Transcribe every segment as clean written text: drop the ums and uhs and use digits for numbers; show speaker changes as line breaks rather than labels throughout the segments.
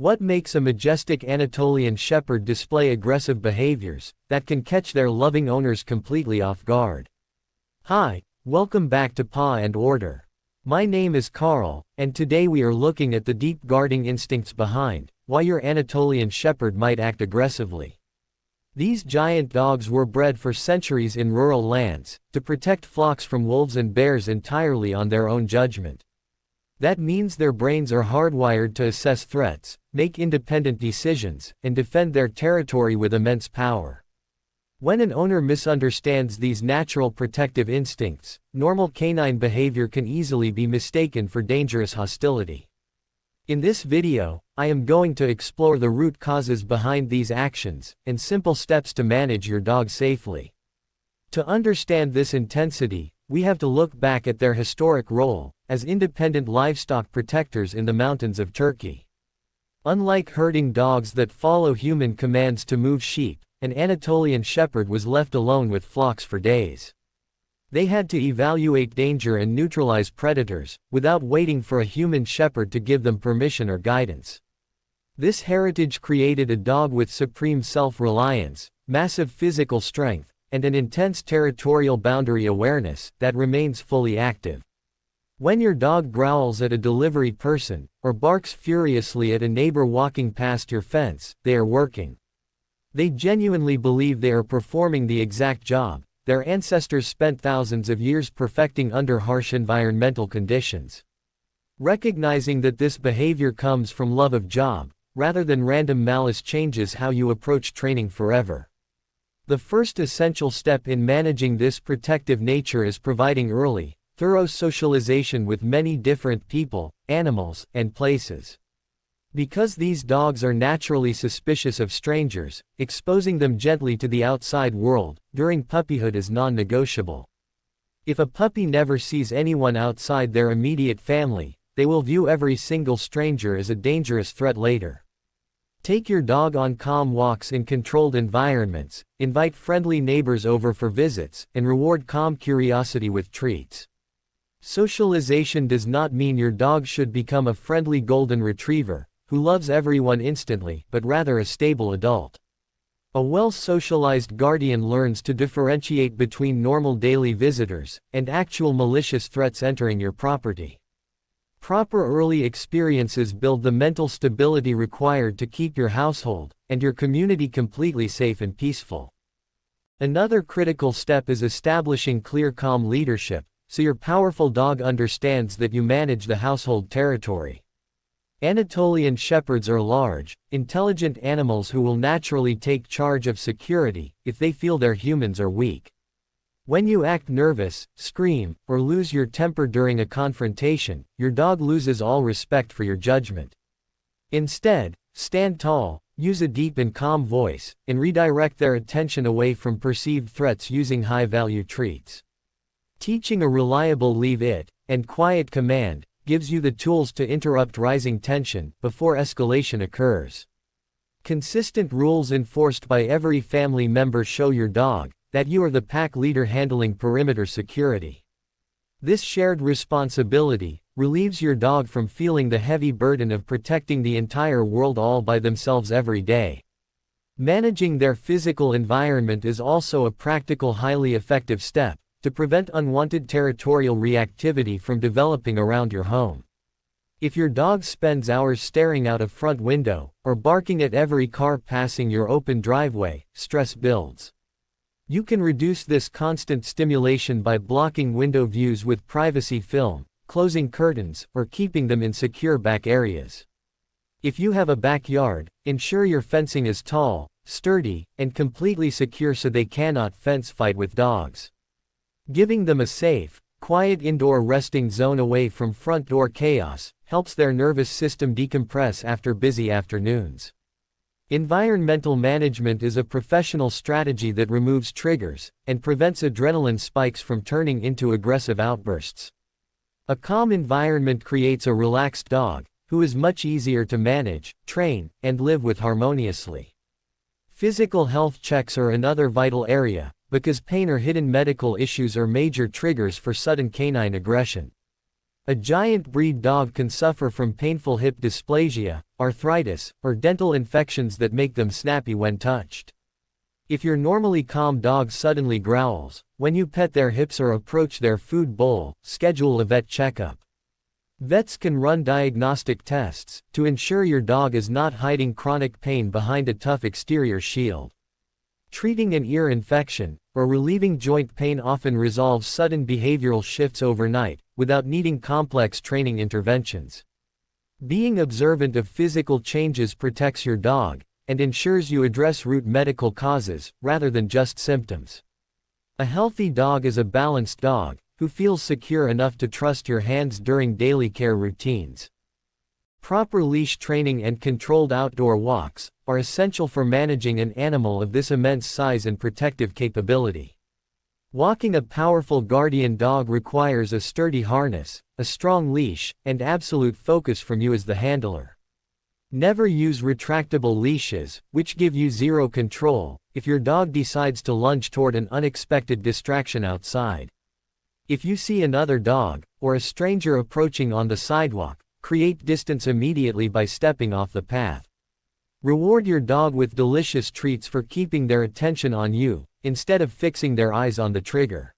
What makes a majestic Anatolian shepherd display aggressive behaviors that can catch their loving owners completely off guard? Hi, welcome back to Paw and Order. My name is Carl, and today we are looking at the deep guarding instincts behind why your Anatolian shepherd might act aggressively. These giant dogs were bred for centuries in rural lands to protect flocks from wolves and bears entirely on their own judgment. That means their brains are hardwired to assess threats, make independent decisions, and defend their territory with immense power. When an owner misunderstands these natural protective instincts, normal canine behavior can easily be mistaken for dangerous hostility. In this video, I am going to explore the root causes behind these actions and simple steps to manage your dog safely. To understand this intensity, we have to look back at their historic role as independent livestock protectors in the mountains of Turkey. Unlike herding dogs that follow human commands to move sheep, an Anatolian shepherd was left alone with flocks for days. They had to evaluate danger and neutralize predators, without waiting for a human shepherd to give them permission or guidance. This heritage created a dog with supreme self-reliance, massive physical strength, and an intense territorial boundary awareness that remains fully active. When your dog growls at a delivery person, or barks furiously at a neighbor walking past your fence, they are working. They genuinely believe they are performing the exact job their ancestors spent thousands of years perfecting under harsh environmental conditions. Recognizing that this behavior comes from love of job, rather than random malice, changes how you approach training forever. The first essential step in managing this protective nature is providing early, thorough socialization with many different people, animals, and places. Because these dogs are naturally suspicious of strangers, exposing them gently to the outside world during puppyhood is non-negotiable. If a puppy never sees anyone outside their immediate family, they will view every single stranger as a dangerous threat later. Take your dog on calm walks in controlled environments, invite friendly neighbors over for visits, and reward calm curiosity with treats. Socialization does not mean your dog should become a friendly golden retriever who loves everyone instantly, but rather a stable adult. A well-socialized guardian learns to differentiate between normal daily visitors and actual malicious threats entering your property. Proper early experiences build the mental stability required to keep your household and your community completely safe and peaceful. Another critical step is establishing clear, calm leadership, so your powerful dog understands that you manage the household territory. Anatolian shepherds are large, intelligent animals who will naturally take charge of security if they feel their humans are weak. When you act nervous, scream, or lose your temper during a confrontation, your dog loses all respect for your judgment. Instead, stand tall, use a deep and calm voice, and redirect their attention away from perceived threats using high-value treats. Teaching a reliable leave it and quiet command gives you the tools to interrupt rising tension before escalation occurs. Consistent rules enforced by every family member show your dog that you are the pack leader handling perimeter security. This shared responsibility relieves your dog from feeling the heavy burden of protecting the entire world all by themselves every day. Managing their physical environment is also a practical, highly effective step to prevent unwanted territorial reactivity from developing around your home. If your dog spends hours staring out a front window or barking at every car passing your open driveway, stress builds. You can reduce this constant stimulation by blocking window views with privacy film, closing curtains, or keeping them in secure back areas. If you have a backyard, ensure your fencing is tall, sturdy, and completely secure so they cannot fence fight with dogs. Giving them a safe, quiet indoor resting zone away from front door chaos helps their nervous system decompress after busy afternoons. Environmental management is a professional strategy that removes triggers and prevents adrenaline spikes from turning into aggressive outbursts. A calm environment creates a relaxed dog, who is much easier to manage, train, and live with harmoniously. Physical health checks are another vital area, because pain or hidden medical issues are major triggers for sudden canine aggression. A giant breed dog can suffer from painful hip dysplasia, arthritis, or dental infections that make them snappy when touched. If your normally calm dog suddenly growls when you pet their hips or approach their food bowl, schedule a vet checkup. Vets can run diagnostic tests to ensure your dog is not hiding chronic pain behind a tough exterior shield. Treating an ear infection or relieving joint pain often resolves sudden behavioral shifts overnight, without needing complex training interventions. Being observant of physical changes protects your dog and ensures you address root medical causes rather than just symptoms. A healthy dog is a balanced dog who feels secure enough to trust your hands during daily care routines. Proper leash training and controlled outdoor walks are essential for managing an animal of this immense size and protective capability. Walking a powerful guardian dog requires a sturdy harness, a strong leash, and absolute focus from you as the handler. Never use retractable leashes, which give you zero control if your dog decides to lunge toward an unexpected distraction outside. If you see another dog or a stranger approaching on the sidewalk, create distance immediately by stepping off the path. Reward your dog with delicious treats for keeping their attention on you, instead of fixing their eyes on the trigger.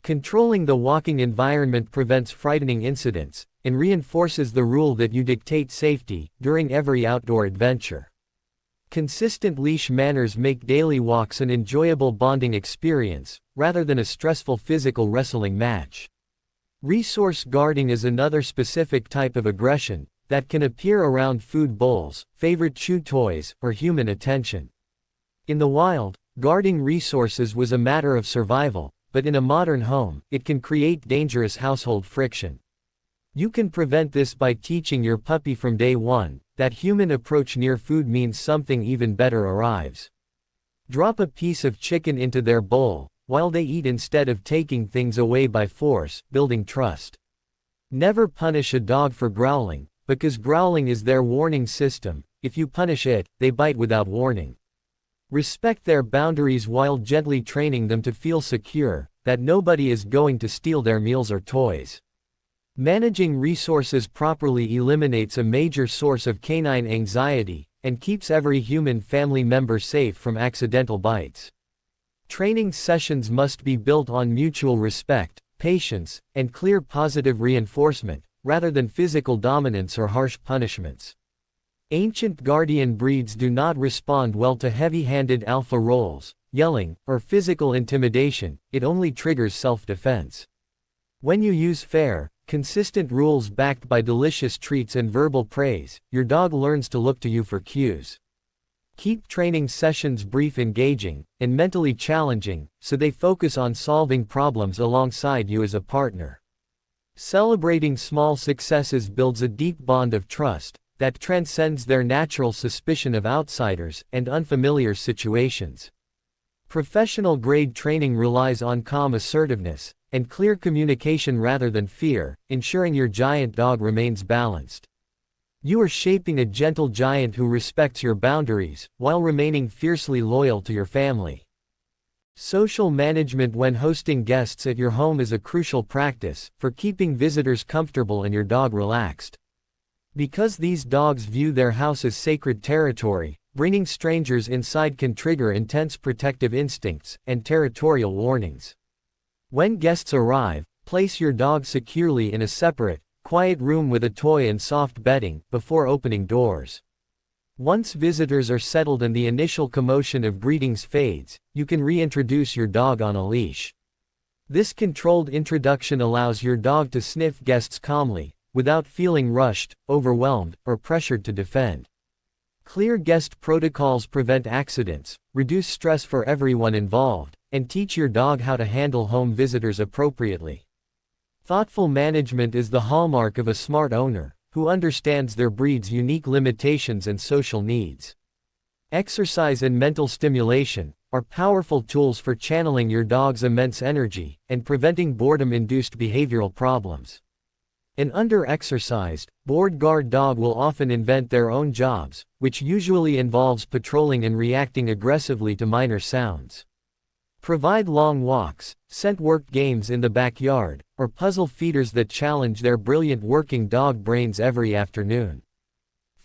Controlling the walking environment prevents frightening incidents and reinforces the rule that you dictate safety during every outdoor adventure. Consistent leash manners make daily walks an enjoyable bonding experience, rather than a stressful physical wrestling match. Resource guarding is another specific type of aggression that can appear around food bowls, favorite chew toys, or human attention. In the wild, guarding resources was a matter of survival, but in a modern home, it can create dangerous household friction. You can prevent this by teaching your puppy from day one that human approach near food means something even better arrives. Drop a piece of chicken into their bowl while they eat instead of taking things away by force, building trust. Never punish a dog for growling, because growling is their warning system. If you punish it, they bite without warning. Respect their boundaries while gently training them to feel secure that nobody is going to steal their meals or toys. Managing resources properly eliminates a major source of canine anxiety and keeps every human family member safe from accidental bites. Training sessions must be built on mutual respect, patience, and clear positive reinforcement, rather than physical dominance or harsh punishments. Ancient guardian breeds do not respond well to heavy-handed alpha roles, yelling, or physical intimidation. It only triggers self-defense. When you use fair, consistent rules backed by delicious treats and verbal praise, your dog learns to look to you for cues. Keep training sessions brief, engaging, and mentally challenging, so they focus on solving problems alongside you as a partner. Celebrating small successes builds a deep bond of trust that transcends their natural suspicion of outsiders and unfamiliar situations. Professional-grade training relies on calm assertiveness and clear communication rather than fear, ensuring your giant dog remains balanced. You are shaping a gentle giant who respects your boundaries, while remaining fiercely loyal to your family. Social management when hosting guests at your home is a crucial practice for keeping visitors comfortable and your dog relaxed. Because these dogs view their house as sacred territory, bringing strangers inside can trigger intense protective instincts and territorial warnings. When guests arrive, place your dog securely in a separate, quiet room with a toy and soft bedding before opening doors. Once visitors are settled and the initial commotion of greetings fades, you can reintroduce your dog on a leash. This controlled introduction allows your dog to sniff guests calmly, without feeling rushed, overwhelmed, or pressured to defend. Clear guest protocols prevent accidents, reduce stress for everyone involved, and teach your dog how to handle home visitors appropriately. Thoughtful management is the hallmark of a smart owner, who understands their breed's unique limitations and social needs. Exercise and mental stimulation are powerful tools for channeling your dog's immense energy and preventing boredom-induced behavioral problems. An under-exercised, bored-guard dog will often invent their own jobs, which usually involves patrolling and reacting aggressively to minor sounds. Provide long walks, scent work games in the backyard, or puzzle feeders that challenge their brilliant working dog brains every afternoon.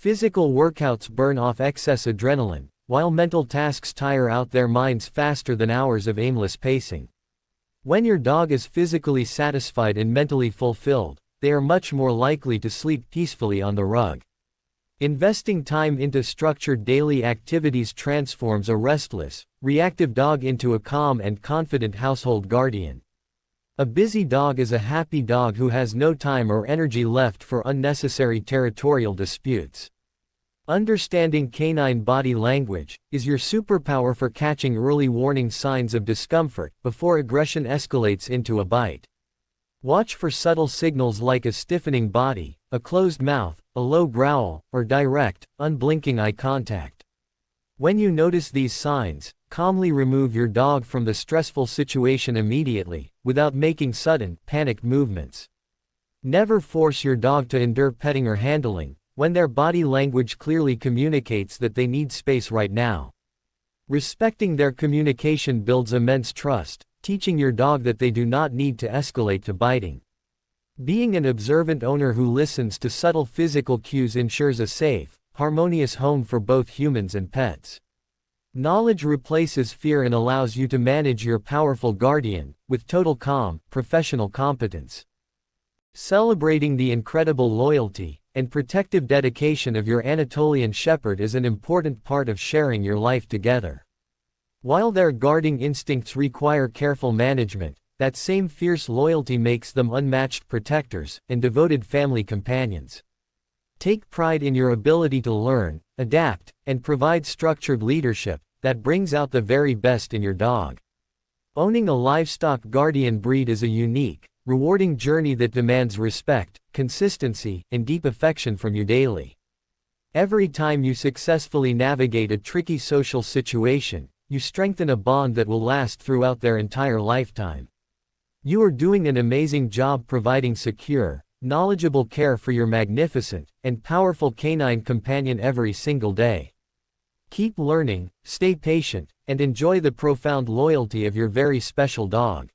Physical workouts burn off excess adrenaline, while mental tasks tire out their minds faster than hours of aimless pacing. When your dog is physically satisfied and mentally fulfilled, they are much more likely to sleep peacefully on the rug. Investing time into structured daily activities transforms a restless, reactive dog into a calm and confident household guardian. A busy dog is a happy dog who has no time or energy left for unnecessary territorial disputes. Understanding canine body language is your superpower for catching early warning signs of discomfort before aggression escalates into a bite. Watch for subtle signals like a stiffening body, a closed mouth, a low growl, or direct, unblinking eye contact. When you notice these signs, calmly remove your dog from the stressful situation immediately, without making sudden, panicked movements. Never force your dog to endure petting or handling, when their body language clearly communicates that they need space right now. Respecting their communication builds immense trust, teaching your dog that they do not need to escalate to biting. Being an observant owner who listens to subtle physical cues ensures a safe, harmonious home for both humans and pets. Knowledge replaces fear and allows you to manage your powerful guardian, with total calm, professional competence. Celebrating the incredible loyalty and protective dedication of your Anatolian Shepherd is an important part of sharing your life together. While their guarding instincts require careful management, that same fierce loyalty makes them unmatched protectors and devoted family companions. Take pride in your ability to learn, adapt, and provide structured leadership that brings out the very best in your dog. Owning a livestock guardian breed is a unique, rewarding journey that demands respect, consistency, and deep affection from you daily. Every time you successfully navigate a tricky social situation, you strengthen a bond that will last throughout their entire lifetime. You are doing an amazing job providing secure, knowledgeable care for your magnificent and powerful canine companion every single day. Keep learning, stay patient, and enjoy the profound loyalty of your very special dog.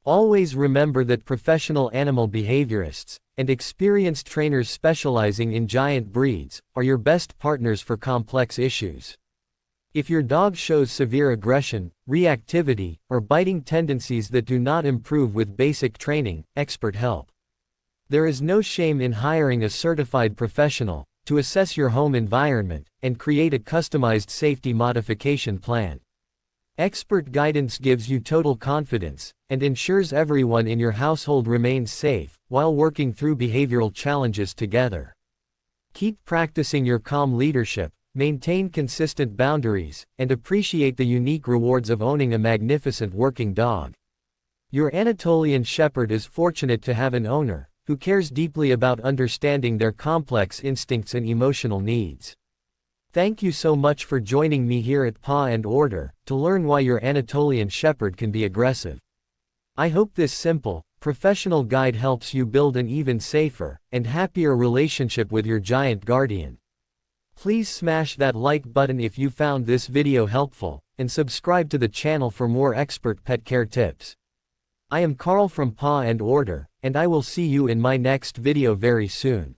Always remember that professional animal behaviorists and experienced trainers specializing in giant breeds are your best partners for complex issues. If your dog shows severe aggression, reactivity, or biting tendencies that do not improve with basic training, expert help. There is no shame in hiring a certified professional to assess your home environment and create a customized safety modification plan. Expert guidance gives you total confidence and ensures everyone in your household remains safe while working through behavioral challenges together. Keep practicing your calm leadership, maintain consistent boundaries, and appreciate the unique rewards of owning a magnificent working dog. Your Anatolian Shepherd is fortunate to have an owner who cares deeply about understanding their complex instincts and emotional needs. Thank you so much for joining me here at Paw and Order to learn why your Anatolian Shepherd can be aggressive. I hope this simple, professional guide helps you build an even safer and happier relationship with your giant guardian. Please smash that like button if you found this video helpful, and subscribe to the channel for more expert pet care tips. I am Carl from Paw and Order, and I will see you in my next video very soon.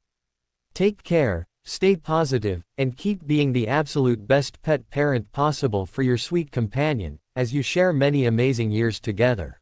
Take care, stay positive, and keep being the absolute best pet parent possible for your sweet companion, as you share many amazing years together.